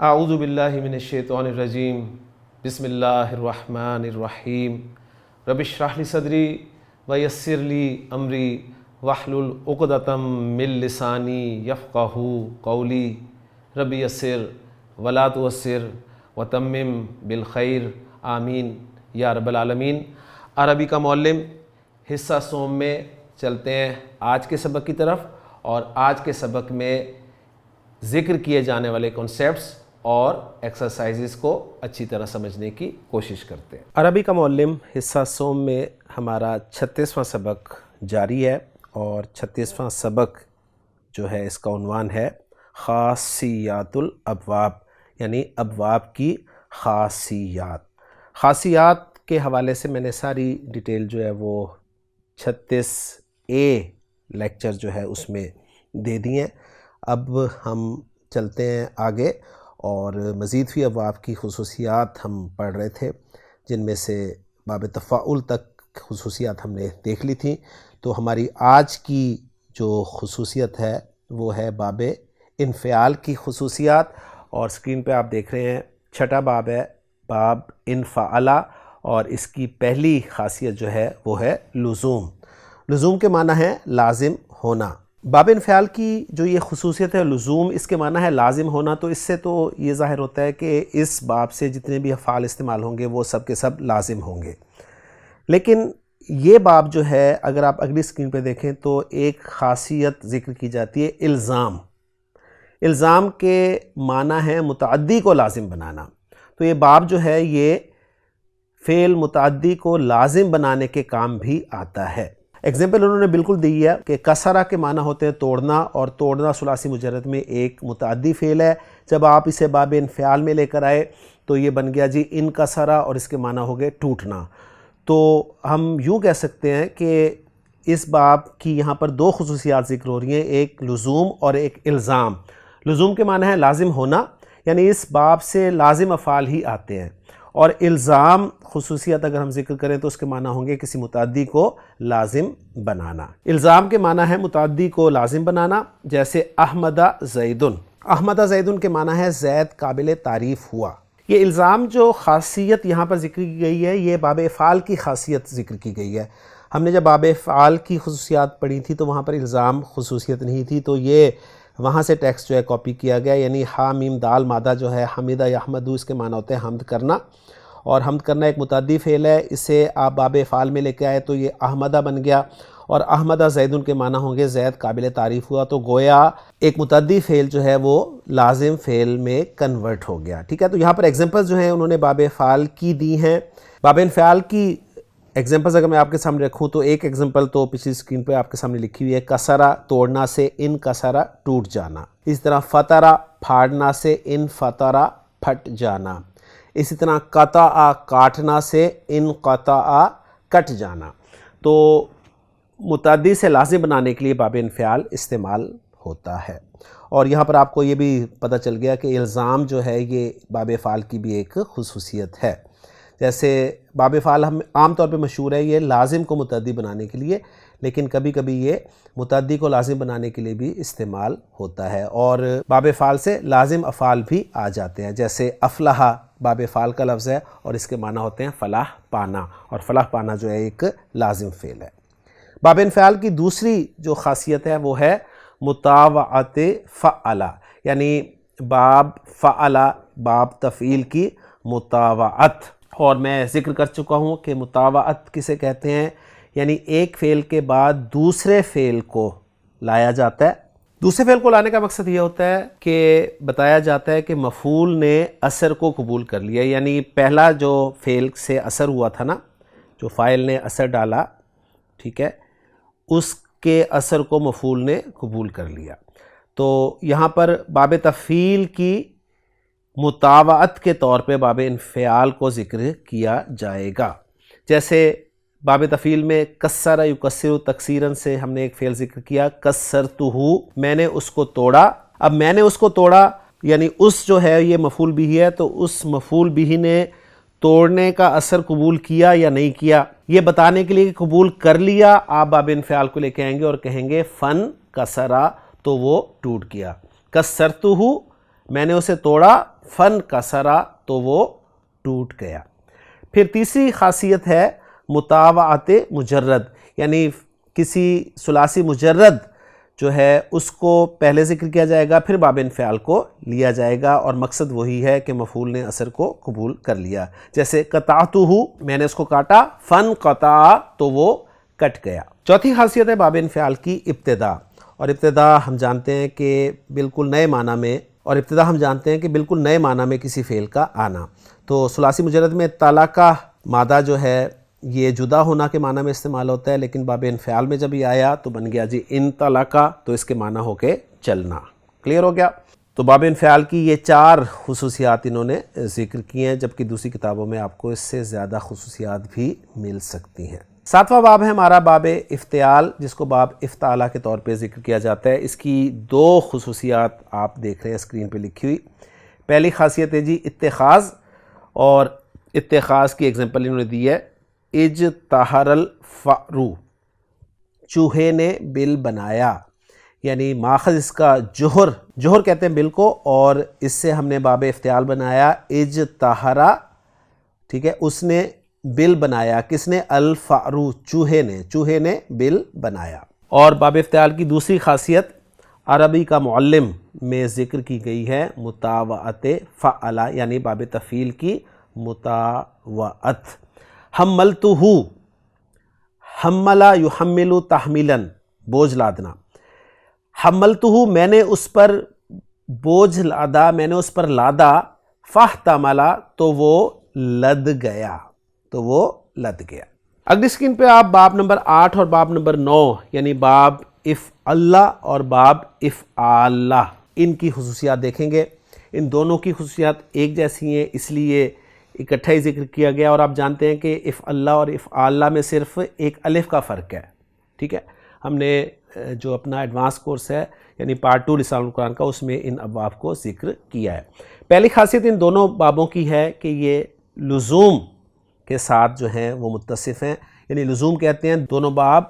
اعوذ باللہ من الشیطان الرجیم بسم اللہ الرحمن الرحیم رب اشرح لی صدری ویسر لی امری واحلل عقدۃ من لسانی یفقہوا قولی رب یسر ولا تعسر وتمم بالخیر آمین یا رب العالمین۔ عربی کا معلم حصہ سوم میں چلتے ہیں آج کے سبق کی طرف، اور آج کے سبق میں ذکر کیے جانے والے کنسیپٹس اور ایکسرسائزز کو اچھی طرح سمجھنے کی کوشش کرتے ہیں۔ عربی کا معلم حصہ سوم میں ہمارا 36واں سبق جاری ہے، اور 36واں سبق جو ہے اس کا عنوان ہے خاصیات الابواب، یعنی ابواب کی خاصیات۔ خاصیات کے حوالے سے میں نے ساری ڈیٹیل جو ہے وہ 36A لیکچر جو ہے اس میں دے دی ہیں۔ اب ہم چلتے ہیں آگے، اور مزید فی ابواب کی خصوصیات ہم پڑھ رہے تھے، جن میں سے باب تفاعل تک خصوصیات ہم نے دیکھ لی تھیں۔ تو ہماری آج کی جو خصوصیت ہے وہ ہے باب انفعال کی خصوصیات، اور اسکرین پہ آپ دیکھ رہے ہیں چھٹا باب ہے، باب انفعل، اور اس کی پہلی خاصیت جو ہے وہ ہے لزوم۔ لزوم کے معنی ہے لازم ہونا۔ باب انفعال کی جو یہ خصوصیت ہے لزوم، اس کے معنی ہے لازم ہونا، تو اس سے تو یہ ظاہر ہوتا ہے کہ اس باب سے جتنے بھی افعال استعمال ہوں گے وہ سب کے سب لازم ہوں گے۔ لیکن یہ باب جو ہے اگر آپ اگلی اسکرین پہ دیکھیں تو ایک خاصیت ذکر کی جاتی ہے الزام۔ الزام کے معنی ہے متعدی کو لازم بنانا۔ تو یہ باب جو ہے یہ فعل متعدی کو لازم بنانے کے کام بھی آتا ہے۔ ایگزامپل انہوں نے بالکل دی ہے کہ کسرہ کے معنی ہوتے ہیں توڑنا، اور توڑنا ثلاثی مجرد میں ایک متعدی فعل ہے۔ جب آپ اسے باب انفعال میں لے کر آئے تو یہ بن گیا جی ان کسرہ، اور اس کے معنی ہو گئے ٹوٹنا۔ تو ہم یوں کہہ سکتے ہیں کہ اس باب کی یہاں پر دو خصوصیات ذکر ہو رہی ہیں، ایک لزوم اور ایک الزام۔ لزوم کے معنی ہے لازم ہونا، یعنی اس باب سے لازم افعال ہی آتے ہیں، اور الزام خصوصیت اگر ہم ذکر کریں تو اس کے معنی ہوں گے کسی متعدی کو لازم بنانا۔ الزام کے معنی ہے متعدی کو لازم بنانا، جیسے احمد زیدن۔ احمد زیدن کے معنی ہے زید قابل تعریف ہوا۔ یہ الزام جو خاصیت یہاں پر ذکر کی گئی ہے یہ باب افعال کی خاصیت ذکر کی گئی ہے۔ ہم نے جب باب افعال کی خصوصیات پڑھی تھی تو وہاں پر الزام خصوصیت نہیں تھی، تو یہ وہاں سے ٹیکسٹ جو ہے کاپی کیا گیا، یعنی ہا میم دال مادہ جو ہے حمیدہ یحمدو، اس کے معنی ہوتے ہیں حمد کرنا، اور حمد کرنا ایک متعدی فعل ہے۔ اسے آپ باب افعال میں لے کے آئے تو یہ احمدہ بن گیا، اور احمدہ زیدن کے معنی ہوں گے زید قابل تعریف ہوا، تو گویا ایک متعدی فعل جو ہے وہ لازم فعل میں کنورٹ ہو گیا۔ ٹھیک ہے، تو یہاں پر ایگزامپلز جو ہیں انہوں نے باب افعال کی دی ہیں۔ باب انفعال کی ایگزامپلز اگر میں آپ کے سامنے رکھوں تو ایک ایگزامپل تو پچھلی اسکرین پہ آپ کے سامنے لکھی ہوئی ہے، کسرہ توڑنا سے ان کسرہ ٹوٹ جانا۔ اس طرح فطرہ پھاڑنا سے ان فطرہ پھٹ جانا۔ اسی طرح قطع کاٹنا سے ان قطع کٹ جانا۔ تو متعدی سے لازم بنانے کے لیے باب انفعال استعمال ہوتا ہے، اور یہاں پر آپ کو یہ بھی پتہ چل گیا کہ الزام جو ہے یہ باب افعال کی بھی ایک خصوصیت ہے۔ جیسے باب افعال ہم عام طور پہ مشہور ہے یہ لازم کو متعدی بنانے کے لیے، لیکن کبھی کبھی یہ متعدی کو لازم بنانے کے لیے بھی استعمال ہوتا ہے، اور باب افعال سے لازم افعال بھی آ جاتے ہیں۔ جیسے افلح باب افعال کا لفظ ہے، اور اس کے معنی ہوتے ہیں فلاح پانا، اور فلاح پانا جو ہے ایک لازم فعل ہے۔ باب انفعال کی دوسری جو خاصیت ہے وہ ہے مطاوعت فعل، یعنی باب فعل، باب تفعیل کی مطاوعت۔ اور میں ذکر کر چکا ہوں کہ مطاوعت کسے کہتے ہیں، یعنی ایک فعل کے بعد دوسرے فعل کو لایا جاتا ہے۔ دوسرے فعل کو لانے کا مقصد یہ ہوتا ہے کہ بتایا جاتا ہے کہ مفعول نے اثر کو قبول کر لیا، یعنی پہلا جو فعل سے اثر ہوا تھا نا، جو فاعل نے اثر ڈالا، ٹھیک ہے، اس کے اثر کو مفعول نے قبول کر لیا۔ تو یہاں پر باب تفعیل کی مطاوعت کے طور پہ باب انفعال کو ذکر کیا جائے گا۔ جیسے باب تفعیل میں کسر یکسر تکسیرن سے ہم نے ایک فعل ذکر کیا، کسرتہ، میں نے اس کو توڑا۔ اب میں نے اس کو توڑا یعنی اس جو ہے یہ مفعول بھی ہے، تو اس مفعول بھی نے توڑنے کا اثر قبول کیا یا نہیں کیا، یہ بتانے کے لیے کہ قبول کر لیا، آپ باب انفعال کو لے کے آئیں گے اور کہیں گے فن کسرا، تو وہ ٹوٹ گیا۔ کسرتہ میں نے اسے توڑا، فن کسرا تو وہ ٹوٹ گیا۔ پھر تیسری خاصیت ہے متابعت مجرد، یعنی کسی ثلاثی مجرد جو ہے اس کو پہلے ذکر کیا جائے گا، پھر باب انفعال کو لیا جائے گا، اور مقصد وہی ہے کہ مفعول نے اثر کو قبول کر لیا۔ جیسے قطعتہ، میں نے اس کو کاٹا، فن قطع تو وہ کٹ گیا۔ چوتھی خاصیت ہے باب انفعال کی ابتدا، اور ابتدا ہم جانتے ہیں کہ بالکل نئے معنی میں کسی فعل کا آنا۔ تو ثلاثی مجرد میں طلقہ مادہ جو ہے یہ جدا ہونا کے معنی میں استعمال ہوتا ہے، لیکن باب انفعال میں جب یہ آیا تو بن گیا جی انطلقہ، تو اس کے معنی ہو کے چلنا۔ کلیئر ہو گیا؟ تو باب انفعال کی یہ 4 خصوصیات انہوں نے ذکر کی ہیں، جبکہ دوسری کتابوں میں آپ کو اس سے زیادہ خصوصیات بھی مل سکتی ہیں۔ 7واں باب ہے ہمارا باب افتعال، جس کو باب افتعالہ کے طور پہ ذکر کیا جاتا ہے۔ اس کی 2 خصوصیات آپ دیکھ رہے ہیں اسکرین پہ لکھی ہوئی۔ پہلی خاصیت ہے جی اتخاذ، اور اتخاذ کی ایگزامپل انہوں نے دی ہے اجتہر الفأر، چوہے نے بل بنایا، یعنی ماخذ اس کا جوہر کہتے ہیں بل کو، اور اس سے ہم نے باب افتعال بنایا اجتہرا، ٹھیک ہے، اس نے بل بنایا، کس نے؟ الفأر، چوہے نے بل بنایا۔ اور باب افتعال کی دوسری خاصیت عربی کا معلم میں ذکر کی گئی ہے مطاوعت فعل، یعنی باب تفعیل کی مطاوعت۔ حملتہ، حمل یحمل تحمیلا، بوجھ لادنا۔ حملتہ، میں نے اس پر بوجھ لادا، میں نے اس پر لادا، فاحتمل تو وہ لد گیا، اگلی اسکرین پہ آپ باب نمبر 8 اور باب نمبر 9 یعنی باب افعل اور باب افعالہ، ان کی خصوصیات دیکھیں گے۔ ان دونوں کی خصوصیات ایک جیسی ہیں، اس لیے اکٹھا ہی ذکر کیا گیا، اور آپ جانتے ہیں کہ افعل اور افعالہ میں صرف ایک الف کا فرق ہے، ٹھیک ہے۔ ہم نے جو اپنا ایڈوانس کورس ہے یعنی پارٹ 2 لسان القرآن کا، اس میں ان ابواب کو ذکر کیا ہے۔ پہلی خاصیت ان دونوں بابوں کی ہے کہ یہ لزوم کے ساتھ جو ہیں وہ متصف ہیں، یعنی لزوم کہتے ہیں دونوں باب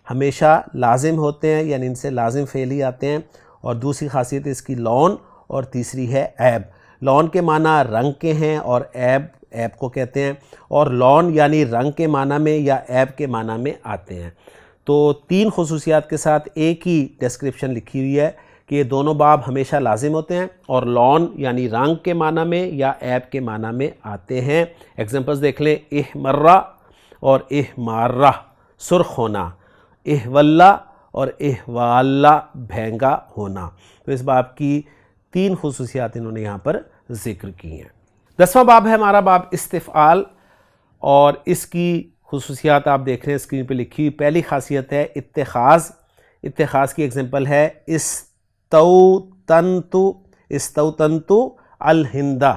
ہمیشہ لازم ہوتے ہیں، یعنی ان سے لازم فعل ہی آتے ہیں۔ اور دوسری خاصیت اس کی لون، اور تیسری ہے عیب۔ لون کے معنی رنگ کے ہیں، اور عیب کو کہتے ہیں، اور لون یعنی رنگ کے معنی میں یا عیب کے معنی میں آتے ہیں۔ تو 3 خصوصیات کے ساتھ ایک ہی ڈسکرپشن لکھی ہوئی ہے کہ یہ دونوں باب ہمیشہ لازم ہوتے ہیں، اور لون یعنی رنگ کے معنی میں یا عیب کے معنی میں آتے ہیں۔ ایگزامپلز دیکھ لیں، احمرہ اور احمارہ، سرخ ہونا، احولہ اور احوالہ، بھینگا ہونا۔ تو اس باب کی 3 خصوصیات انہوں نے یہاں پر ذکر کی ہیں۔ 10واں باب ہے ہمارا باب استفعال، اور اس کی خصوصیات آپ دیکھ رہے ہیں اسکرین پہ لکھی ہوئی۔ پہلی خاصیت ہے اتخاذ کی ایگزامپل ہے استوطنت الہندہ،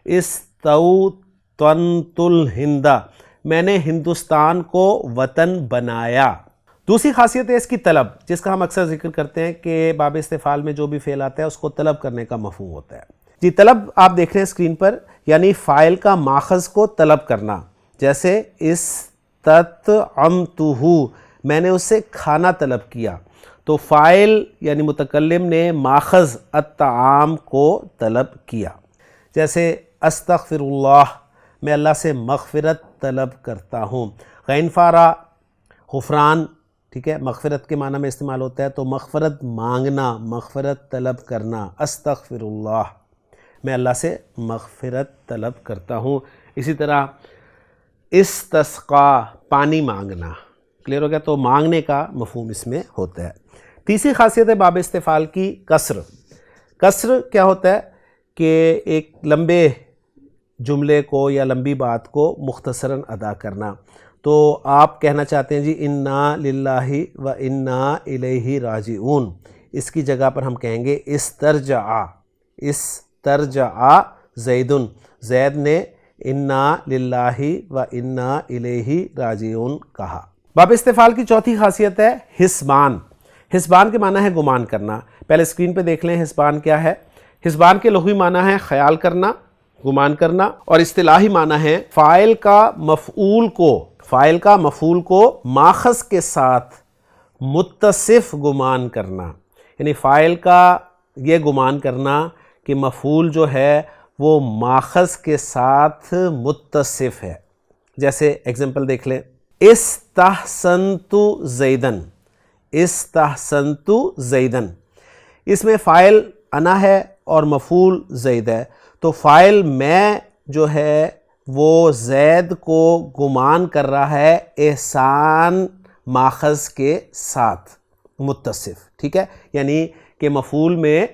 استوطنت الہندہ، میں نے ہندوستان کو وطن بنایا۔ دوسری خاصیت ہے اس کی طلب، جس کا ہم اکثر ذکر کرتے ہیں کہ باب استفعال میں جو بھی فعل آتا ہے اس کو طلب کرنے کا مفہوم ہوتا ہے۔ جی طلب آپ دیکھ رہے ہیں اسکرین پر، یعنی فاعل کا ماخذ کو طلب کرنا، جیسے استطعمتہ، میں نے اس سے کھانا طلب کیا۔ تو فاعل یعنی متکلم نے ماخذ الطعام کو طلب کیا۔ جیسے استغفر اللہ، میں اللہ سے مغفرت طلب کرتا ہوں۔ غین فارا غفران، ٹھیک ہے، مغفرت کے معنی میں استعمال ہوتا ہے، تو مغفرت مانگنا، مغفرت طلب کرنا، استغفر اللہ، میں اللہ سے مغفرت طلب کرتا ہوں۔ اسی طرح استسقا، پانی مانگنا، کلیئر ہو گیا؟ تو مانگنے کا مفہوم اس میں ہوتا ہے۔ تیسری خاصیت ہے باب استفعال کی قصر۔ قصر کیا ہوتا ہے کہ ایک لمبے جملے کو یا لمبی بات کو مختصراً ادا کرنا۔ تو آپ کہنا چاہتے ہیں جی انا للہ و انا الیہ راجعون، اس کی جگہ پر ہم کہیں گے استرجع زیدن، زید نے انا للہ و انا الیہ راجعون کہا۔ باب استفعال کی چوتھی خاصیت ہے حسبان۔ حسبان کے معنی ہے گمان کرنا۔ پہلے اسکرین پہ دیکھ لیں حسبان کیا ہے۔ حسبان کے لغوی معنی ہے خیال کرنا، گمان کرنا، اور اصطلاحی معنی ہے فاعل کا مفعول کو ماخذ کے ساتھ متصف گمان کرنا، یعنی فاعل کا یہ گمان کرنا کہ مفعول جو ہے وہ ماخذ کے ساتھ متصف ہے. جیسے ایگزامپل دیکھ لیں، استحسنت زیدن، استحسنت زیدن، اس میں فاعل انا ہے اور مفعول زید ہے. تو فاعل میں جو ہے وہ زید کو گمان کر رہا ہے احسان ماخذ کے ساتھ متصف. ٹھیک ہے، یعنی کہ مفعول میں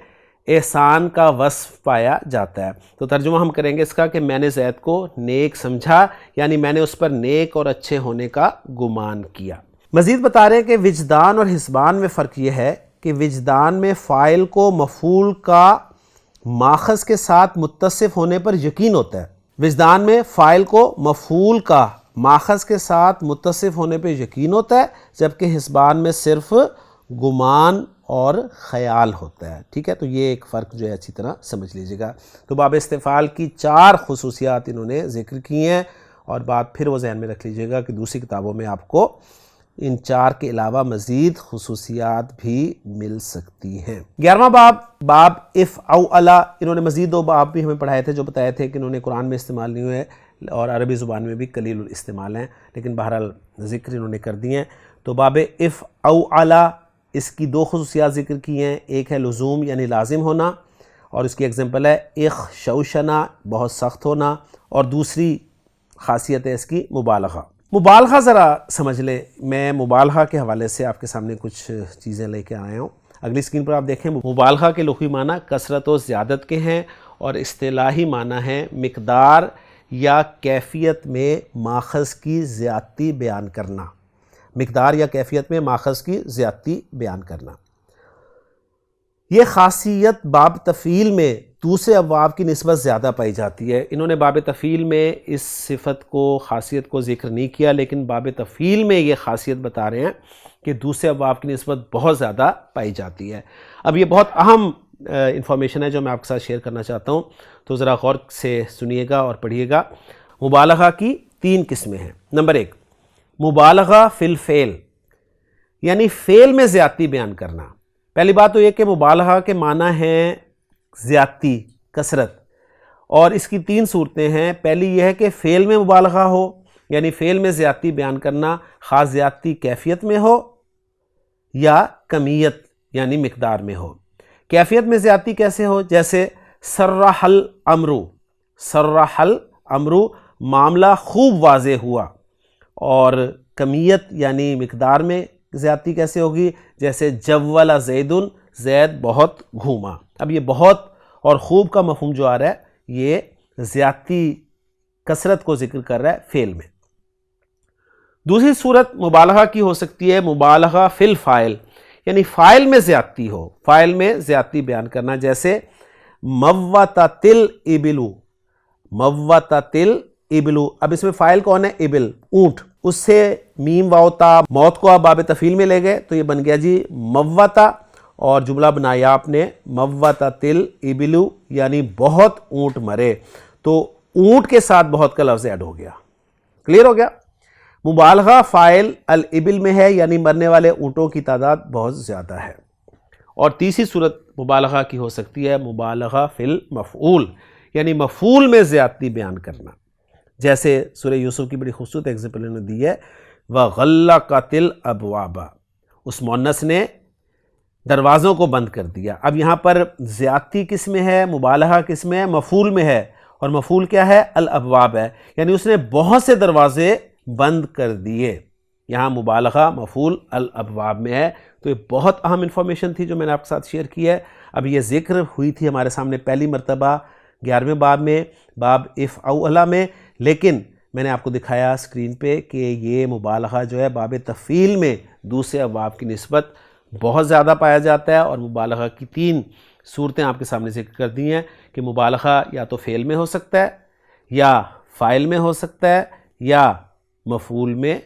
احسان کا وصف پایا جاتا ہے. تو ترجمہ ہم کریں گے اس کا کہ میں نے زید کو نیک سمجھا، یعنی میں نے اس پر نیک اور اچھے ہونے کا گمان کیا. مزید بتا رہے ہیں کہ وجدان اور حسبان میں فرق یہ ہے کہ وجدان میں فاعل کو مفعول کا ماخذ کے ساتھ متصف ہونے پر یقین ہوتا ہے. وجدان میں فاعل کو مفعول کا ماخذ کے ساتھ متصف ہونے پہ یقین ہوتا ہے، جبکہ حسبان میں صرف گمان اور خیال ہوتا ہے. ٹھیک ہے، تو یہ ایک فرق جو ہے اچھی طرح سمجھ لیجیے گا. تو باب استفعال کی 4 خصوصیات انہوں نے ذکر کی ہیں، اور بات پھر وہ ذہن میں رکھ لیجیے گا کہ دوسری کتابوں میں آپ کو ان 4 کے علاوہ مزید خصوصیات بھی مل سکتی ہیں. 11واں باب، باب اف او الا، انہوں نے مزید 2 باب بھی ہمیں پڑھائے تھے جو بتائے تھے کہ انہوں نے قرآن میں استعمال نہیں ہوئے اور عربی زبان میں بھی قلیل الاستعمال ہیں، لیکن بہرحال ذکر انہوں نے کر دیے ہیں. تو باب اف او الا، اس کی 2 خصوصیات ذکر کی ہیں. ایک ہے لزوم یعنی لازم ہونا، اور اس کی ایگزامپل ہے اخشوشنا، بہت سخت ہونا، اور دوسری خاصیت ہے اس کی مبالغہ. مبالغہ ذرا سمجھ لیں. میں مبالغہ کے حوالے سے آپ کے سامنے کچھ چیزیں لے کے آیا ہوں. اگلی اسکرین پر آپ دیکھیں، مبالغہ کے لغوی معنی کثرت و زیادت کے ہیں، اور اصطلاحی معنی ہے مقدار یا کیفیت میں ماخذ کی زیادتی بیان کرنا. مقدار یا کیفیت میں ماخذ کی زیادتی بیان کرنا. یہ خاصیت باب تفعیل میں دوسرے ابواب کی نسبت زیادہ پائی جاتی ہے. انہوں نے باب تفعیل میں اس صفت کو، خاصیت کو ذکر نہیں کیا، لیکن باب تفعیل میں یہ خاصیت بتا رہے ہیں کہ دوسرے ابواب کی نسبت بہت زیادہ پائی جاتی ہے. اب یہ بہت اہم انفارمیشن ہے جو میں آپ کے ساتھ شیئر کرنا چاہتا ہوں، تو ذرا غور سے سنیے گا اور پڑھیے گا. مبالغہ کی 3 قسمیں ہیں. نمبر 1، مبالغہ فی الفعل، یعنی فعل میں زیادتی بیان کرنا. پہلی بات تو یہ کہ مبالغہ کے معنی ہیں زیادتی، کثرت، اور اس کی 3 صورتیں ہیں. پہلی یہ ہے کہ فعل میں مبالغہ ہو، یعنی فعل میں زیادتی بیان کرنا، خاص زیادتی کیفیت میں ہو یا کمیت یعنی مقدار میں ہو. کیفیت میں زیادتی کیسے ہو؟ جیسے سرح الامر، سرح الامر، معاملہ خوب واضح ہوا. اور کمیت یعنی مقدار میں زیادتی کیسے ہوگی؟ جیسے جول زید، زید بہت گھوما. اب یہ بہت اور خوب کا مفہوم جو آ رہا ہے یہ زیادتی، کثرت کو ذکر کر رہا ہے فعل میں. دوسری صورت مبالغہ کی ہو سکتی ہے مبالغہ فی الفاعل، یعنی فاعل میں زیادتی ہو، فاعل میں زیادتی بیان کرنا. جیسے موتت الابل، موتت الابل. اب اس میں فاعل کون ہے؟ ابل، اونٹ. اس سے میم واو تا، موت کو آپ باب تفعیل میں لے گئے تو یہ بن گیا جی موتا، اور جملہ بنایا آپ نے موتت الابل، یعنی بہت اونٹ مرے. تو اونٹ کے ساتھ بہت کا لفظ ایڈ ہو گیا. کلیئر ہو گیا؟ مبالغہ فاعل الابل میں ہے، یعنی مرنے والے اونٹوں کی تعداد بہت زیادہ ہے. اور تیسری صورت مبالغہ کی ہو سکتی ہے مبالغہ فی المفعول، یعنی مفعول میں زیادتی بیان کرنا. جیسے سورہ یوسف کی بڑی خوبصورت ایگزامپل انہوں نے دی ہے، وَغَلَّقَتِ الْأَبْوَابَ، اس مؤنث نے دروازوں کو بند کر دیا. اب یہاں پر زیادتی کس میں ہے؟ مبالغہ کس میں ہے؟ مفعول میں ہے. اور مفعول کیا ہے؟ الابواب ہے، یعنی اس نے بہت سے دروازے بند کر دیے. یہاں مبالغہ مفعول الابواب میں ہے. تو یہ بہت اہم انفارمیشن تھی جو میں نے آپ کے ساتھ شیئر کی ہے. اب یہ ذکر ہوئی تھی ہمارے سامنے پہلی مرتبہ 11ویں باب میں، باب اف او الا میں، لیکن میں نے آپ کو دکھایا اسکرین پہ کہ یہ مبالغہ جو ہے باب تفعیل میں دوسرے ابواب کی نسبت بہت زیادہ پایا جاتا ہے. اور مبالغہ کی 3 صورتیں آپ کے سامنے ذکر کر دی ہیں کہ مبالغہ یا تو فعل میں ہو سکتا ہے، یا فاعل میں ہو سکتا ہے، یا مفعول میں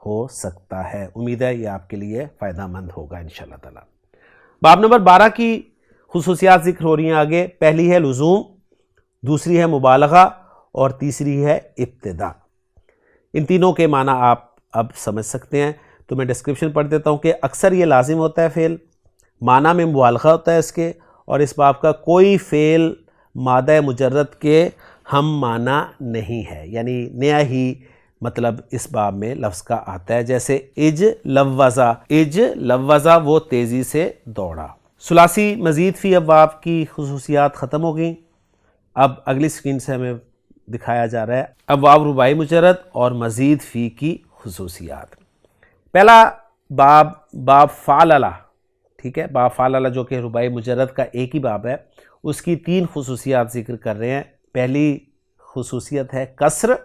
ہو سکتا ہے. امید ہے یہ آپ کے لیے فائدہ مند ہوگا انشاءاللہ تعالی. باب نمبر 12 کی خصوصیات ذکر ہو رہی ہیں آگے. پہلی ہے لزوم، دوسری ہے مبالغہ، اور تیسری ہے ابتدا. ان تینوں کے معنی آپ اب سمجھ سکتے ہیں. تو میں ڈسکرپشن پڑھ دیتا ہوں کہ اکثر یہ لازم ہوتا ہے فعل، معنی میں مبالغہ ہوتا ہے اس کے، اور اس باب کا کوئی فعل مادہ مجرد کے ہم معنی نہیں ہے، یعنی نیا ہی مطلب اس باب میں لفظ کا آتا ہے، جیسے اج لوزا وہ تیزی سے دوڑا۔ ثلاثی مزید فی ابواب کی خصوصیات ختم ہو گئیں۔ اب اگلی سکرین سے ہمیں دکھایا جا رہا ہے ابواب رباعی مجرد اور مزید فی کی خصوصیات۔ پہلا باب فعللہ، ٹھیک ہے، باب فعللہ جو کہ رباعی مجرد کا ایک ہی باب ہے، اس کی 3 خصوصیات ذکر کر رہے ہیں۔ پہلی خصوصیت ہے کسر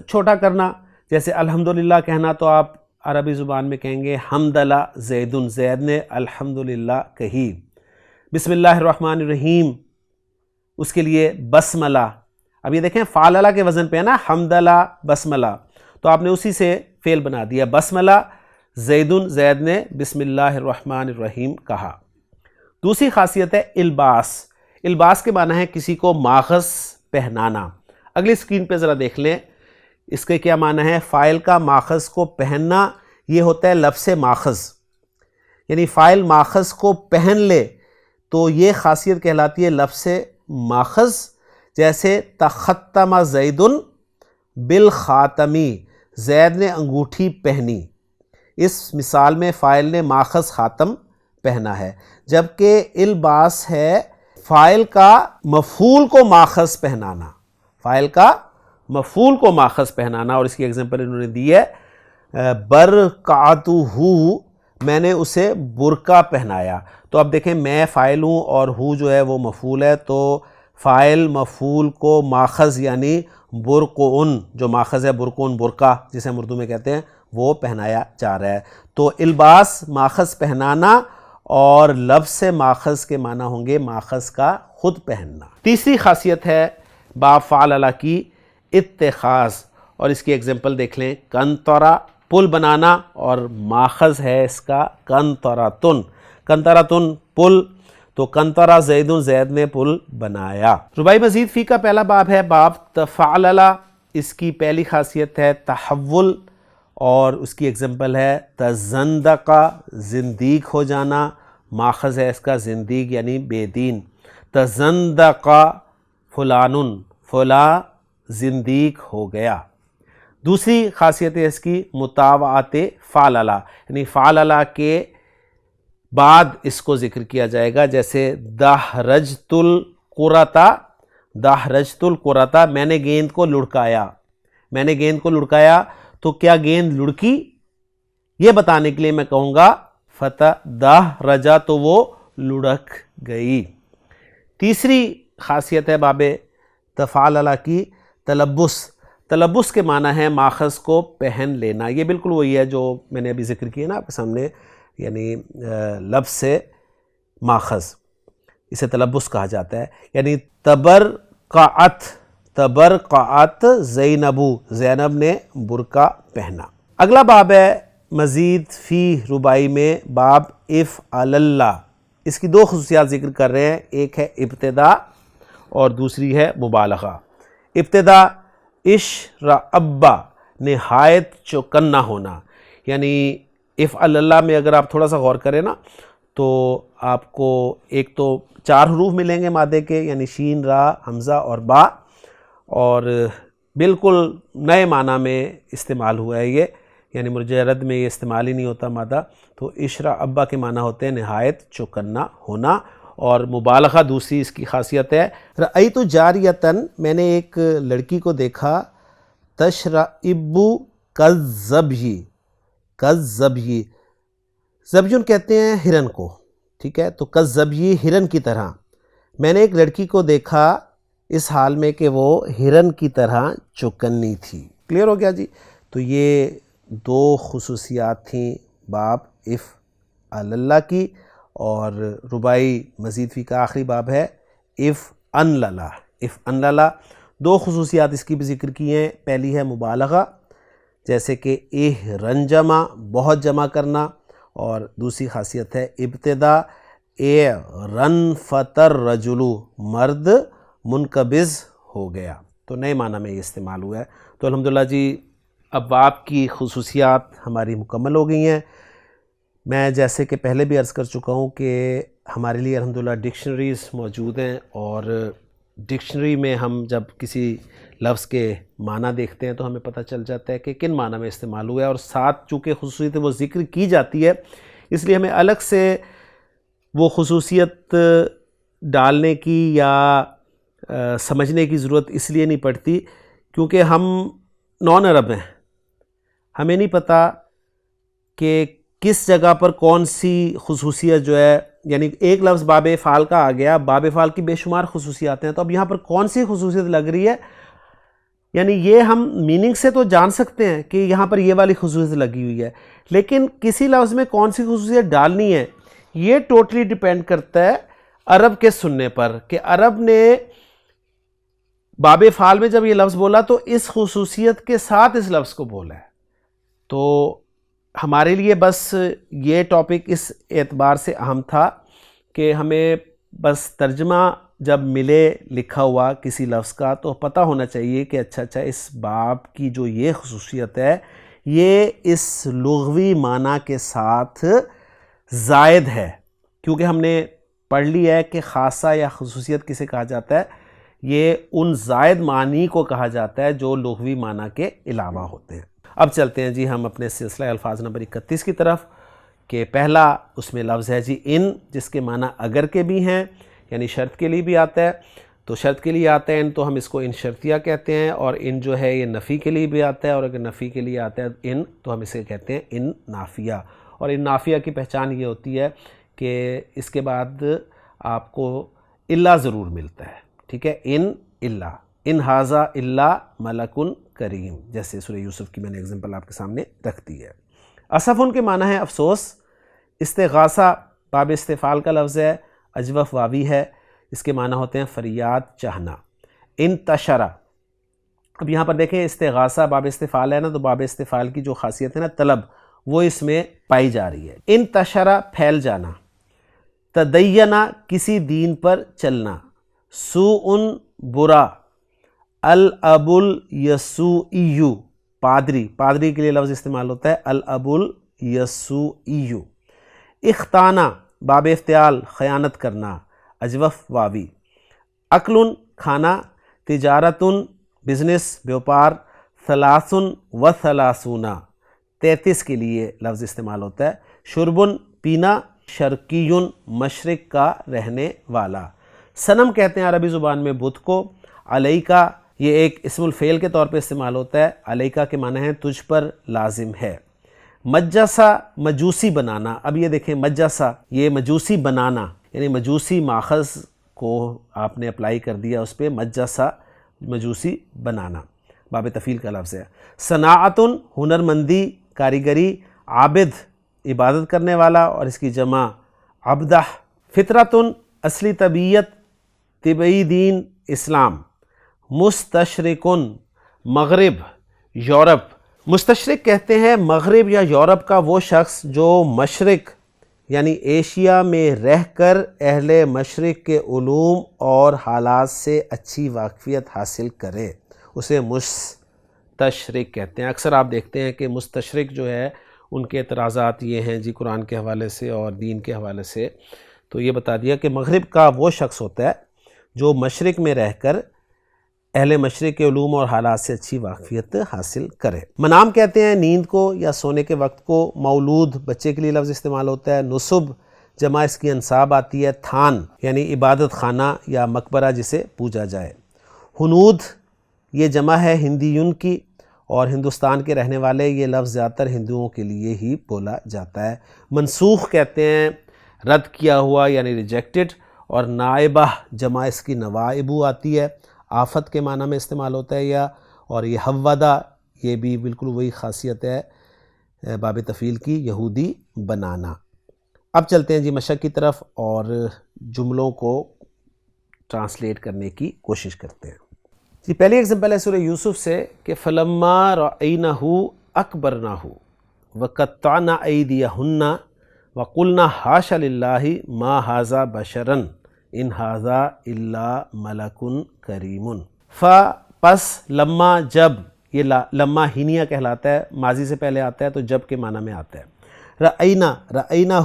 چھوٹا کرنا، جیسے الحمدللہ کہنا تو آپ عربی زبان میں کہیں گے حمدلہ زیدن، زید نے الحمدللہ کہی۔ بسم اللہ الرحمن الرحیم، اس کے لیے بسملہ، اب یہ دیکھیں فعللہ کے وزن پہ ہے نا، حمدلہ بسملہ، تو آپ نے اسی سے فعل بنا دیا، بسملہ زیدن، زید نے بسم اللہ الرحمن الرحیم کہا۔ دوسری خاصیت ہے الباس کے معنی ہے کسی کو ماخذ پہنانا۔ اگلی سکرین پہ ذرا دیکھ لیں اس کے کیا معنی ہے۔ فاعل کا ماخذ کو پہننا یہ ہوتا ہے لفظ ماخذ، یعنی فاعل ماخذ کو پہن لے تو یہ خاصیت کہلاتی ہے لفظ ماخذ، جیسے تختم زید بالخاتمی، زید نے انگوٹھی پہنی۔ اس مثال میں فاعل نے ماخذ خاتم پہنا ہے، جبکہ الباس ہے فاعل کا مفعول کو ماخذ پہنانا، فاعل کا مفعول کو ماخذ پہنانا، اور اس کی ایگزامپل انہوں نے دی ہے برقعتہ، میں نے اسے برقع پہنایا۔ تو اب دیکھیں میں فاعل ہوں اور ہو جو ہے وہ مفعول ہے، تو فاعل مفعول کو ماخذ یعنی برقعن، جو ماخذ ہے برقعن برقع جسے ہم اردو میں کہتے ہیں، وہ پہنایا جا رہا ہے۔ تو الباس ماخذ پہنانا اور لفظ ماخذ کے معنی ہوں گے ماخذ کا خود پہننا۔ تیسری خاصیت ہے باب فعللہ کی اتخاذ، اور اس کی ایگزامپل دیکھ لیں، کنطرہ پل بنانا، اور ماخذ ہے اس کا کنطرۃن پل، تو کنطرہ زیدن، زید نے پل بنایا۔ رباعی مزید فی کا پہلا باب ہے باب تفعللہ، اس کی پہلی خاصیت ہے تحول، اور اس کی ایگزامپل ہے تزندقہ، زندیق ہو جانا، ماخذ ہے اس کا زندیق یعنی بے دین، تزندقہ فلانن، فلاں زندیق ہو گیا۔ دوسری خاصیت ہے اس کی مطاوعات فعللہ، یعنی فعللہ کے بعد اس کو ذکر کیا جائے گا، جیسے دحرجت القرۃ، میں نے گیند کو لڑکایا، تو کیا گیند لڑکی، یہ بتانے کے لیے میں کہوں گا فتدحرج، تو وہ لڑک گئی۔ تیسری خاصیت ہے باب تفعللہ کی تلبس کے معنی ہے ماخذ کو پہن لینا، یہ بالکل وہی ہے جو میں نے ابھی ذکر کیا نا آپ کے سامنے، یعنی لفظ سے ماخذ، اسے تلبس کہا جاتا ہے، یعنی تبرقعت زینب نے برقع پہنا۔ اگلا باب ہے مزید فی رباعی میں باب افعللہ، اس کی 2 خصوصیات ذکر کر رہے ہیں، ایک ہے ابتدا اور دوسری ہے مبالغہ۔ ابتدا اشرعبا، نہایت چوکنا ہونا، یعنی افعللہ میں اگر آپ تھوڑا سا غور کریں نا تو آپ کو ایک تو 4 حروف ملیں گے مادے کے، یعنی شین، را، حمزہ اور با، اور بالکل نئے معنی میں استعمال ہوا ہے یہ، یعنی مجرد میں یہ استعمال ہی نہیں ہوتا مادہ، تو اشرعبا کے معنی ہوتے ہیں نہایت چوکنا ہونا، اور مبالغہ دوسری اس کی خاصیت ہے۔ رأیت جاریتن، میں نے ایک لڑکی کو دیکھا، تشرعب کالظبی، زبیون کہتے ہیں ہرن کو، ٹھیک ہے، تو کالظبی ہرن کی طرح، میں نے ایک لڑکی کو دیکھا اس حال میں کہ وہ ہرن کی طرح چوکنی تھی۔ کلیئر ہو گیا جی؟ تو یہ 2 خصوصیات تھیں باب افعللہ کی، اور رباعی مزید فی کا آخری باب ہے افعللہ۔ 2 خصوصیات اس کی بھی ذکر کی ہیں، پہلی ہے مبالغہ، جیسے کہ رنجمہ، بہت جمع کرنا، اور دوسری خاصیت ہے ابتدا، رنفتر رجلو، مرد منقبض ہو گیا، تو نئے معنی میں یہ استعمال ہوا ہے۔ تو الحمدللہ جی ابواب کی خصوصیات ہماری مکمل ہو گئی ہیں۔ میں جیسے کہ پہلے بھی عرض کر چکا ہوں کہ ہمارے لیے الحمدللہ ڈکشنریز موجود ہیں، اور ڈکشنری میں ہم جب کسی لفظ کے معنی دیکھتے ہیں تو ہمیں پتہ چل جاتا ہے کہ کن معنی میں استعمال ہوا ہے، اور ساتھ چونکہ خصوصیت وہ ذکر کی جاتی ہے اس لیے ہمیں الگ سے وہ خصوصیت ڈالنے کی یا سمجھنے کی ضرورت اس لیے نہیں پڑتی کیونکہ ہم نان عرب ہیں، ہمیں نہیں پتہ کہ کس جگہ پر کون سی خصوصیت جو ہے، یعنی ایک لفظ باب افعال کا آ گیا، باب افعال کی بے شمار خصوصیات ہیں، تو اب یہاں پر کون سی خصوصیت لگ رہی ہے، یعنی یہ ہم میننگ سے تو جان سکتے ہیں کہ یہاں پر یہ والی خصوصیت لگی ہوئی ہے، لیکن کسی لفظ میں کون سی خصوصیت ڈالنی ہے یہ ٹوٹلی ڈیپینڈ کرتا ہے عرب کے سننے پر، کہ عرب نے باب افعال میں جب یہ لفظ بولا تو اس خصوصیت کے ساتھ اس لفظ کو بولا ہے۔ تو ہمارے لیے بس یہ ٹاپک اس اعتبار سے اہم تھا کہ ہمیں بس ترجمہ جب ملے لکھا ہوا کسی لفظ کا تو پتہ ہونا چاہیے کہ اچھا اس باب کی جو یہ خصوصیت ہے یہ اس لغوی معنی کے ساتھ زائد ہے، کیونکہ ہم نے پڑھ لیا ہے کہ خاصہ یا خصوصیت کسے کہا جاتا ہے، یہ ان زائد معنی کو کہا جاتا ہے جو لغوی معنی کے علاوہ ہوتے ہیں۔ اب چلتے ہیں جی ہم اپنے سلسلہ الفاظ نمبر 31 کی طرف، کہ پہلا اس میں لفظ ہے جی ان، جس کے معنی اگر کے بھی ہیں، یعنی شرط کے لیے بھی آتا ہے، تو شرط کے لیے آتا ہے ان تو ہم اس کو ان شرطیہ کہتے ہیں، اور ان جو ہے یہ نفی کے لیے بھی آتا ہے، اور اگر نفی کے لیے آتا ہے ان تو ہم اسے کہتے ہیں ان نافیہ، اور ان نافیہ کی پہچان یہ ہوتی ہے کہ اس کے بعد آپ کو الا ضرور ملتا ہے، ٹھیک ہے، ان الا، ان ھذا الا ملک کریم، جیسے سورہ یوسف کی میں نے ایگزامپل آپ کے سامنے رکھ دی ہے۔ اسف کے معنی ہے افسوس، استغاثہ باب استفعال کا لفظ ہے، اجوف واوی ہے، اس کے معنی ہوتے ہیں فریاد چاہنا۔ انتشرہ، اب یہاں پر دیکھیں استغاثہ باب استفعال ہے نا، تو باب استفعال کی جو خاصیت ہے نا طلب، وہ اس میں پائی جا رہی ہے۔ انتشرہ پھیل جانا، تدینہ کسی دین پر چلنا، سوء برا، الاب الیسوئی پادری، پادری کے لیے لفظ استعمال ہوتا ہے الاب الیسوئی۔ اختانہ باب افتعال خیانت کرنا، اجوف واوی۔ اکل کھانا، تجارت بزنس بیوپار، ثلاث و ثلاثون 33 کے لیے لفظ استعمال ہوتا ہے۔ شربن پینا، شرقی مشرق کا رہنے والا۔ صنم کہتے ہیں عربی زبان میں بت کو۔ علیکہ یہ ایک اسم الفعل کے طور پہ استعمال ہوتا ہے، علیکہ کے معنی ہے تجھ پر لازم ہے۔ مجسہ مجوسی بنانا، اب یہ دیکھیں مجسہ یہ مجوسی بنانا، یعنی مجوسی ماخذ کو آپ نے اپلائی کر دیا اس پہ، مجسہ مجوسی بنانا، باب تفعیل کا لفظ ہے۔ صناعت ہنرمندی کاریگری، عابد عبادت کرنے والا اور اس کی جمع عبدہ۔ فطرت اصلی طبیعت، طبعی دین اسلام۔ مستشرقن مغرب یورپ، مستشرق کہتے ہیں مغرب یا یورپ کا وہ شخص جو مشرق یعنی ایشیا میں رہ کر اہل مشرق کے علوم اور حالات سے اچھی واقفیت حاصل کرے، اسے مستشرق کہتے ہیں۔ اکثر آپ دیکھتے ہیں کہ مستشرق جو ہے ان کے اعتراضات یہ ہیں جی قرآن کے حوالے سے اور دین کے حوالے سے، تو یہ بتا دیا کہ مغرب کا وہ شخص ہوتا ہے جو مشرق میں رہ کر اہل مشرق کے علوم اور حالات سے اچھی واقفیت حاصل کرے۔ منام کہتے ہیں نیند کو یا سونے کے وقت کو۔ مولود بچے کے لیے لفظ استعمال ہوتا ہے۔ نصب جمع اس کی انصاب آتی ہے۔ تھان یعنی عبادت خانہ یا مقبرہ جسے پوجا جائے۔ ہنود یہ جمع ہے ہندیون کی، اور ہندوستان کے رہنے والے یہ لفظ زیادہ تر ہندوؤں کے لیے ہی بولا جاتا ہے۔ منسوخ کہتے ہیں رد کیا ہوا یعنی ریجیکٹڈ، اور نائبہ جمع اس کی نوائبو آتی ہے، آفت کے معنی میں استعمال ہوتا ہے یا، اور یہ حودہ یہ بھی بالکل وہی خاصیت ہے باب تفعیل کی، یہودی بنانا۔ اب چلتے ہیں جی مشق کی طرف اور جملوں کو ٹرانسلیٹ کرنے کی کوشش کرتے ہیں۔ جی پہلی ایگزامپل ہے سورہ یوسف سے کہ فلما رأینہ اکبرنہ وقطعنا ایدیہن وقلنا حاشا للہ ما ھذا بشرا ان ھذا الا ملک کریم۔ پس لما جب، یہ لما ہینیہ کہلاتا ہے، ماضی سے پہلے آتا ہے تو جب کے معنی میں آتا ہے۔ رأینہ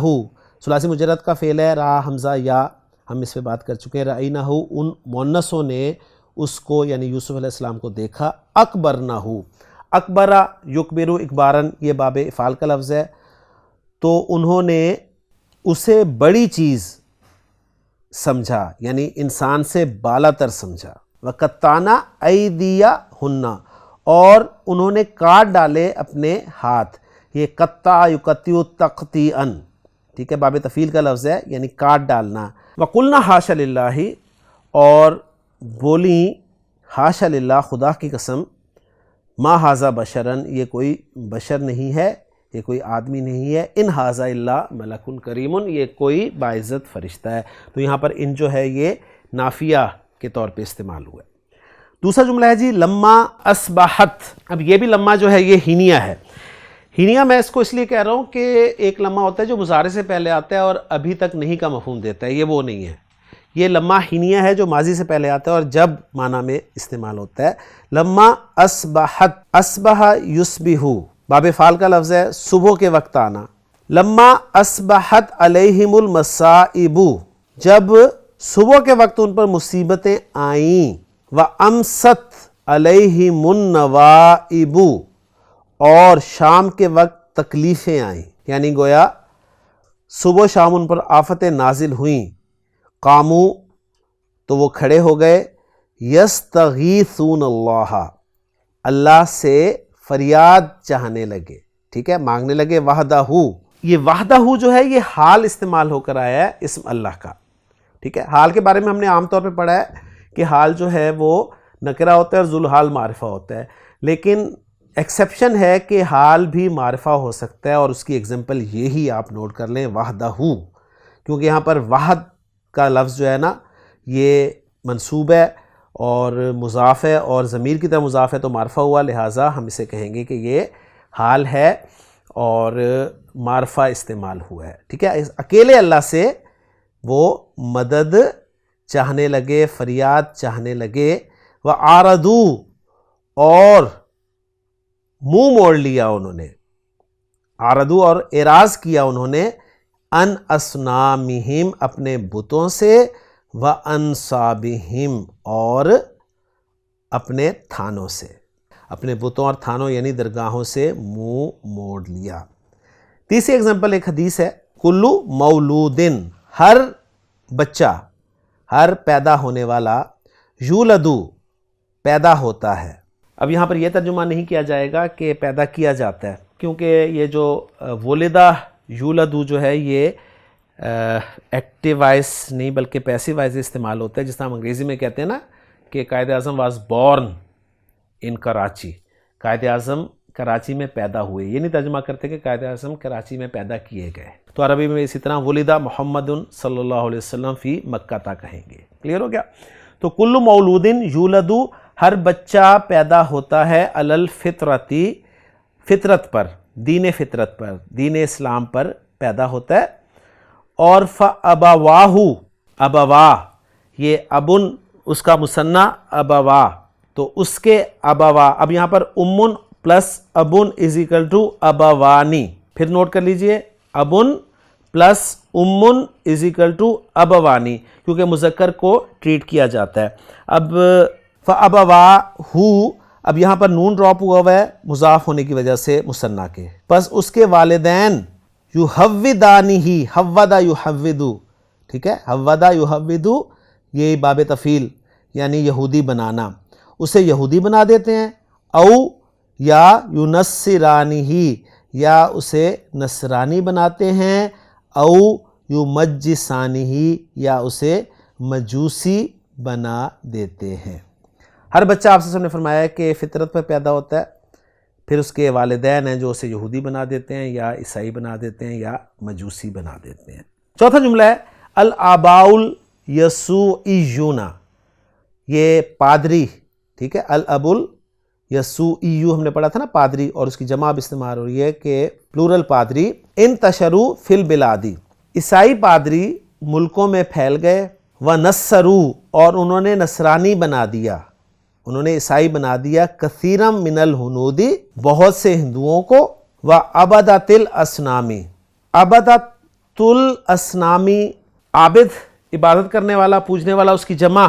ثلاثی مجرد کا فعل ہے را حمزہ یا، ہم اس پہ بات کر چکے ہیں. رأینہ، ان مؤنثوں نے اس کو یعنی یوسف علیہ السلام کو دیکھا. اکبرنہ، اکبرہ یکبرو اکبارن، یہ باب افعال کا لفظ ہے، تو انہوں نے اسے بڑی چیز سمجھا یعنی انسان سے بالا تر سمجھا. وَقَطَّعْنَا أَيْدِيَهُنَّ، اور انہوں نے کاٹ ڈالے اپنے ہاتھ. یہ قطع یقطع تقطیعاً، ٹھیک ہے، باب تفعیل کا لفظ ہے یعنی کاٹ ڈالنا. وَقُلْنَا حاشا للہ، اور بولیں حاشا للہ، خدا کی قسم، ما ھذا بشراً، یہ کوئی بشر نہیں ہے، یہ کوئی آدمی نہیں ہے. ان ھذا الا ملک کریم، یہ کوئی باعزت فرشتہ ہے. تو یہاں پر ان جو ہے یہ نافیہ کے طور پہ استعمال ہوا ہے. دوسرا جملہ ہے جی لما اصبحت. اب یہ بھی لما جو ہے یہ ہینیہ ہے. ہینیہ میں اس کو اس لیے کہہ رہا ہوں کہ ایک لما ہوتا ہے جو مضارع سے پہلے آتا ہے اور ابھی تک نہیں کا مفہوم دیتا ہے، یہ وہ نہیں ہے. یہ لما ہینیہ ہے جو ماضی سے پہلے آتا ہے اور جب معنی میں استعمال ہوتا ہے. لما اصبحت، اصبح یصبح، باب فعل کا لفظ ہے، صبح کے وقت آنا. لما اصبحت علیہم المصائب، جب صبح کے وقت ان پر مصیبتیں آئیں. وامست علیہم النوائب، اور شام کے وقت تکلیفیں آئیں، یعنی گویا صبح و شام ان پر آفتیں نازل ہوئیں. قامو، تو وہ کھڑے ہو گئے. یستغیثون اللہ، اللہ سے فریاد چاہنے لگے، ٹھیک ہے، مانگنے لگے. وحدہ، یہ وحدہ جو ہے یہ حال استعمال ہو کر آیا ہے اسم اللہ کا، ٹھیک ہے. حال کے بارے میں ہم نے عام طور پہ پڑھا ہے کہ حال جو ہے وہ نکرہ ہوتا ہے اور ذوالحال معرفہ ہوتا ہے، لیکن ایکسیپشن ہے کہ حال بھی معرفہ ہو سکتا ہے، اور اس کی ایگزامپل یہی آپ نوٹ کر لیں، وحدہ، کیونکہ یہاں پر وحد کا لفظ جو ہے نا یہ منصوب ہے اور مضاف ہے اور ضمیر کی طرح مضاف ہے تو معرفہ ہوا، لہٰذا ہم اسے کہیں گے کہ یہ حال ہے اور معرفہ استعمال ہوا ہے، ٹھیک ہے. اکیلے اللہ سے وہ مدد چاہنے لگے، فریاد چاہنے لگے. وَعَارَضُوا، اور منہ موڑ لیا انہوں نے، عارضوا اور اعراض کیا انہوں نے، ان اصنامہم، اپنے بتوں سے، وانصابہم، اور اپنے تھانوں سے، اپنے بتوں اور تھانوں یعنی درگاہوں سے منہ موڑ لیا. تیسری اگزامپل ایک حدیث ہے، کلو مولودن، ہر بچہ، ہر پیدا ہونے والا، یولدو، پیدا ہوتا ہے. اب یہاں پر یہ ترجمہ نہیں کیا جائے گا کہ پیدا کیا جاتا ہے، کیونکہ یہ جو ولدہ یولدو جو ہے یہ ایکٹیو وائس نہیں بلکہ پیسیو وائس استعمال ہوتا ہے، جس طرح ہم انگریزی میں کہتے ہیں نا کہ Quaid Azam was born in Karachi, Quaid Azam Karachi میں پیدا ہوئے. یہ نہیں ترجمہ کرتے کہ قائد اعظم کراچی میں پیدا کیے گئے. تو عربی میں اسی طرح ولدہ محمد صلی اللہ علیہ وسلم فی مکہ تا کہیں گے. کلیئر ہو گیا؟ تو کل مولودن یولدو، ہر بچہ پیدا ہوتا ہے، علی الفطرتی، فطرت پر، دین فطرت پر، دین اسلام پر پیدا ہوتا ہے. اور فَأَبَوَاهُ، ابوا، یہ ابن اس کا مثنیٰ ابوا، تو اس کے ابوا، اب یہاں پر امن پلس ابن از اکول ٹو ابوانی. پھر نوٹ کر لیجئے، ابن پلس امن از اکول ٹو ابوانی، کیونکہ مذکر کو ٹریٹ کیا جاتا ہے. اب فَأَبَوَاهُ، اب یہاں پر نون ڈراپ ہوا ہے مضاف ہونے کی وجہ سے مثنیٰ کے، پس اس کے والدین یحودانہ، حودا یحودو، ٹھیک ہے، حودا یحودو، یہ باب تفعیل یعنی یہودی بنانا، اسے یہودی بنا دیتے ہیں. او یا ینصرانہ، یا اسے نصرانی بناتے ہیں. او یمجسانہ، یا اسے مجوسی بنا دیتے ہیں. ہر بچہ آپ سے نے فرمایا ہے کہ فطرت پر پیدا ہوتا ہے، پھر اس کے والدین ہیں جو اسے یہودی بنا دیتے ہیں یا عیسائی بنا دیتے ہیں یا مجوسی بنا دیتے ہیں. چوتھا جملہ ہے الآباء الیسوعیون، یہ پادری، ٹھیک ہے، الاب الیسوعی ہم نے پڑھا تھا نا پادری، اور اس کی جمع اب استعمال ہو رہی ہے کہ پلورل پادری. انتشروا فی البلاد، عیسائی پادری ملکوں میں پھیل گئے. ونصروا، اور انہوں نے نصرانی بنا دیا، انہوں نے عیسائی بنا دیا. کثیرم من الہنود، بہت سے ہندوؤں کو. وعبدت الاصنام، عبدت الاسنامی، عابد عبادت کرنے والا، پوجنے والا، اس کی جمع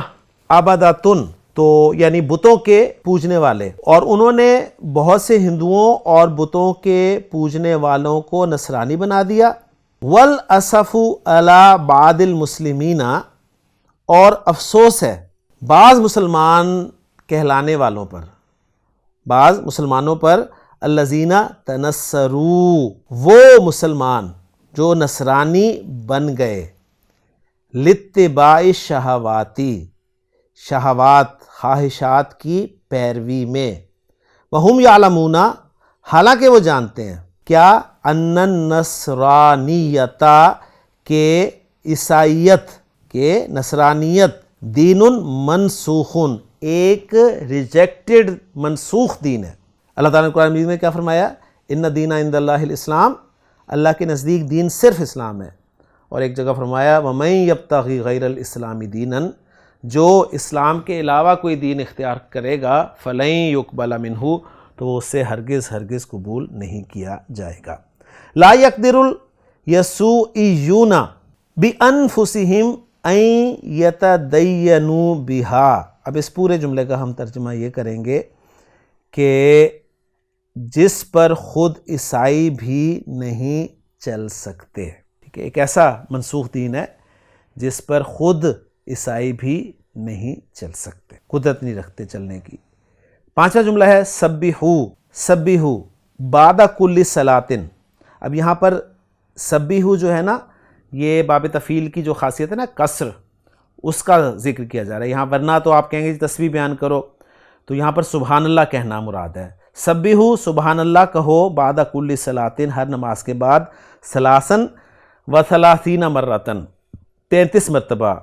عباداتن، تو یعنی بتوں کے پوجنے والے. اور انہوں نے بہت سے ہندوؤں اور بتوں کے پوجنے والوں کو نصرانی بنا دیا. والاسف علی بعض المسلمین، اور افسوس ہے بعض مسلمان کہلانے والوں پر، بعض مسلمانوں پر، الذین تنصروا، وہ مسلمان جو نصرانی بن گئے، لاتباع الشہواتی، شہوات، خواہشات کی پیروی میں، وہم یعلمون، حالانکہ وہ جانتے ہیں، کیا ان النصرانیت، کہ عیسائیت، کہ نصرانیت، دین منسوخ، ایک ریجیکٹڈ منسوخ دین ہے. اللہ تعالیٰ نے قرآن مجید میں کیا فرمایا؟ ان الدین عند اللہ الاسلام، اللہ کے نزدیک دین صرف اسلام ہے. اور ایک جگہ فرمایا وَمَن يَبْتَغِي غَيْرَ الْإِسْلَامِ دِينًا، جو اسلام کے علاوہ کوئی دین اختیار کرے گا فَلَن يُقْبَلَ مِنْهُ، تو وہ اس سے ہرگز قبول نہیں کیا جائے گا. لا يقدر اليسوعیون بِأَنفُسِهِمْ أَن يَتَدَيَّنُوا بِهَا. اب اس پورے جملے کا ہم ترجمہ یہ کریں گے کہ جس پر خود عیسائی بھی نہیں چل سکتے. ٹھیک ہے، ایک ایسا منسوخ دین ہے جس پر خود عیسائی بھی نہیں چل سکتے، قدرت نہیں رکھتے چلنے کی. پانچواں جملہ ہے سبحوا بعد کل صلاۃ. اب یہاں پر سبحوا جو ہے نا، یہ باب تفعیل کی جو خاصیت ہے نا، کسر، اس کا ذکر کیا جا رہا ہے یہاں. ورنہ تو آپ کہیں گے تسبیح بیان کرو، تو یہاں پر سبحان اللہ کہنا مراد ہے. سبحوا، سبحان اللہ کہو، بعد کل صلاۃ، ہر نماز کے بعد، ثلاثاً و ثلاثین مرتن، 33 مرتبہ.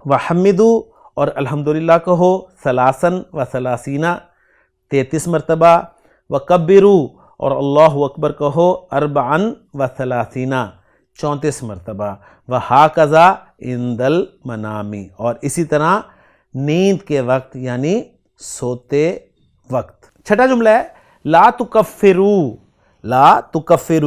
وحمدوا، اور الحمدللہ کہو، ثلاثاً و ثلاثین، 33 مرتبہ. وکبروا، اور اللہ اکبر کہو، اربعاً و ثلاثین، 34 مرتبہ. وہکذا عند المنام، اور اسی طرح نیند کے وقت یعنی سوتے وقت. چھٹا جملہ ہے لا تکفروا،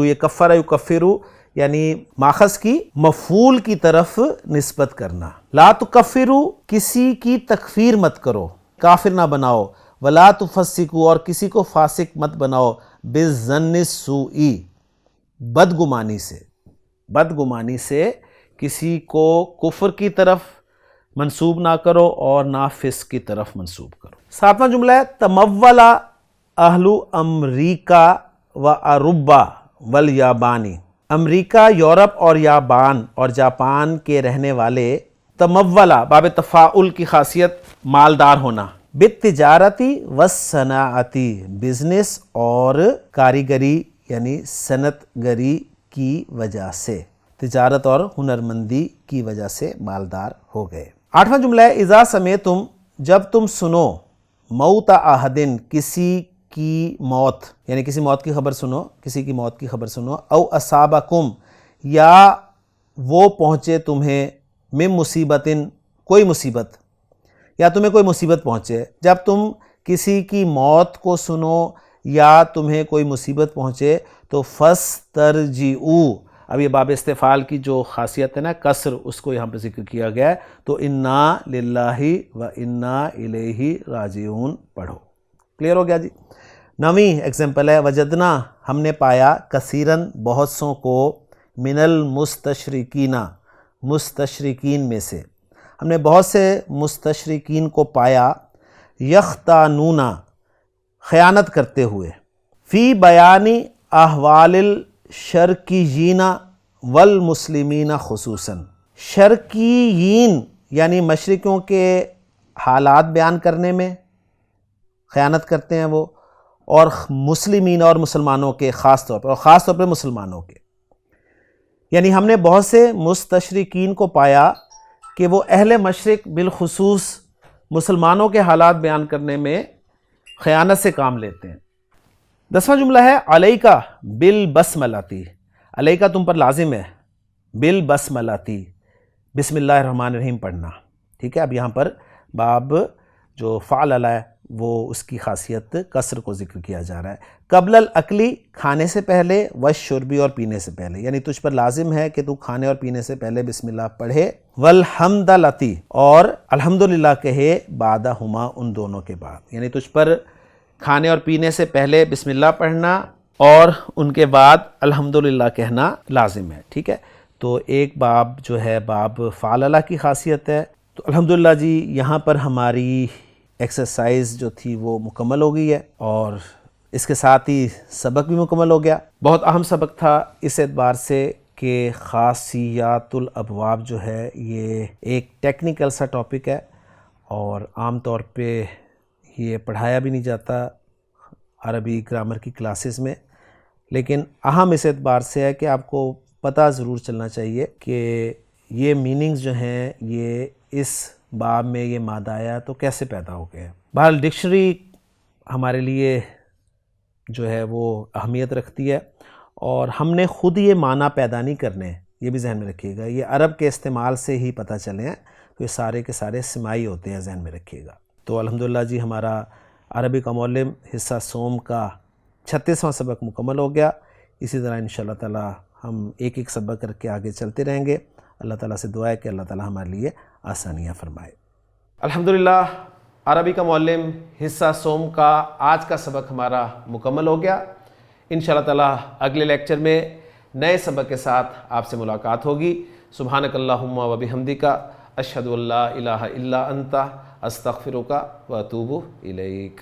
یہ کفر یکفروا یعنی ماخذ کی مفعول کی طرف نسبت کرنا. لا تکفروا، کسی کی تکفیر مت کرو، کافر نہ بناؤ. ولا تفسقوا، اور کسی کو فاسق مت بناؤ. بالظن السوء، بدگمانی سے کسی کو کفر کی طرف منسوب نہ کرو اور نہ فسق کی طرف منسوب کرو. ساتواں جملہ ہے تمول اہل امریکہ و اروبا والیابانی. امریکہ، یورپ اور یابان اور جاپان کے رہنے والے، تمولا باب تفاعل کی خاصیت مالدار ہونا، بالتجارتی والصناعتی، بزنس اور کاریگری یعنی صنعت گری کی وجہ سے، تجارت اور ہنرمندی کی وجہ سے مالدار ہو گئے. آٹھواں جملہ ہے اذا سمعتم، جب تم سنو، موت احدن، کسی کی موت یعنی کسی موت کی خبر سنو، کسی کی موت کی خبر سنو. او اصابکم، یا وہ پہنچے تمہیں، من مصیبتن، کوئی مصیبت، یا تمہیں کوئی مصیبت پہنچے. جب تم کسی کی موت کو سنو یا تمہیں کوئی مصیبت پہنچے تو فاسترجعوا. اب یہ باب استفعال کی جو خاصیت ہے نا، کسر، اس کو یہاں پہ ذکر کیا گیا ہے. تو انا للہ و انا الیہ راجعون پڑھو. کلیئر ہو گیا جی. نویں ایگزامپل ہے وجدنا، ہم نے پایا، کثیراً، بہت سوں کو، من المستشرکین، مستشرکین میں سے، ہم نے بہت سے مستشرکین کو پایا، یختانون، خیانت کرتے ہوئے، فی بیانی احوال الشرکیین والمسلمین خصوصاً، شرکیین یعنی مشرکیوں کے حالات بیان کرنے میں خیانت کرتے ہیں وہ، اور مسلمین اور مسلمانوں کے خاص طور پر، اور خاص طور پر مسلمانوں کے. یعنی ہم نے بہت سے مستشرکین کو پایا کہ وہ اہل مشرق بالخصوص مسلمانوں کے حالات بیان کرنے میں خیانت سے کام لیتے ہیں. 10واں جملہ ہے علیکہ بالبسملتی، علیکہ تم پر لازم ہے، بالبسملتی، بسم اللہ الرحمن الرحیم پڑھنا. ٹھیک ہے، اب یہاں پر باب جو فعل ہے وہ اس کی خاصیت کسر کو ذکر کیا جا رہا ہے. قبل الاکلی کھانے سے پہلے، والشربی اور پینے سے پہلے، یعنی تجھ پر لازم ہے کہ تو کھانے اور پینے سے پہلے بسم اللہ پڑھے. والحمدللہ اور الحمدللہ کہے بعدہما ان دونوں کے بعد، یعنی تجھ پر کھانے اور پینے سے پہلے بسم اللہ پڑھنا اور ان کے بعد الحمدللہ کہنا لازم ہے. ٹھیک ہے، تو ایک باب جو ہے باب فعللہ کی خاصیت ہے. تو الحمدللہ جی یہاں پر ہماری ایکسرسائز جو تھی وہ مکمل ہو گئی ہے، اور اس کے ساتھ ہی سبق بھی مکمل ہو گیا. بہت اہم سبق تھا اس اعتبار سے کہ خاصیات الابواب جو ہے یہ ایک ٹیکنیکل سا ٹاپک ہے، اور عام طور پہ یہ پڑھایا بھی نہیں جاتا عربی گرامر کی کلاسز میں، لیکن اہم اس اعتبار سے ہے کہ آپ کو پتہ ضرور چلنا چاہیے کہ یہ میننگز جو ہیں یہ اس باب میں یہ ماد آیا تو کیسے پیدا ہو گئے ہیں. بہرحال ڈکشنری ہمارے لیے جو ہے وہ اہمیت رکھتی ہے، اور ہم نے خود یہ معنی پیدا نہیں کرنے، یہ بھی ذہن میں رکھیے گا. یہ عرب کے استعمال سے ہی پتہ چلے ہیں، تو یہ سارے کے سارے سماعی ہوتے ہیں، ذہن میں رکھیے گا. تو الحمدللہ جی ہمارا عربی کا معلم حصہ سوم کا 36واں سبق مکمل ہو گیا. اسی طرح انشاءاللہ تعالی ہم ایک ایک سبق کر کے آگے چلتے رہیں گے. اللہ تعالیٰ سے دعا ہے کہ اللہ تعالیٰ ہمارے لیے آسانیاں فرمائے. الحمدللہ عربی کا معلم حصہ سوم کا آج کا سبق ہمارا مکمل ہو گیا. انشاءاللہ تعالیٰ اگلے لیکچر میں نئے سبق کے ساتھ آپ سے ملاقات ہوگی. سبحانک اللہم و بحمدک، اشہد ان لا الہ الا انت، استغفرک و اتوب الیک.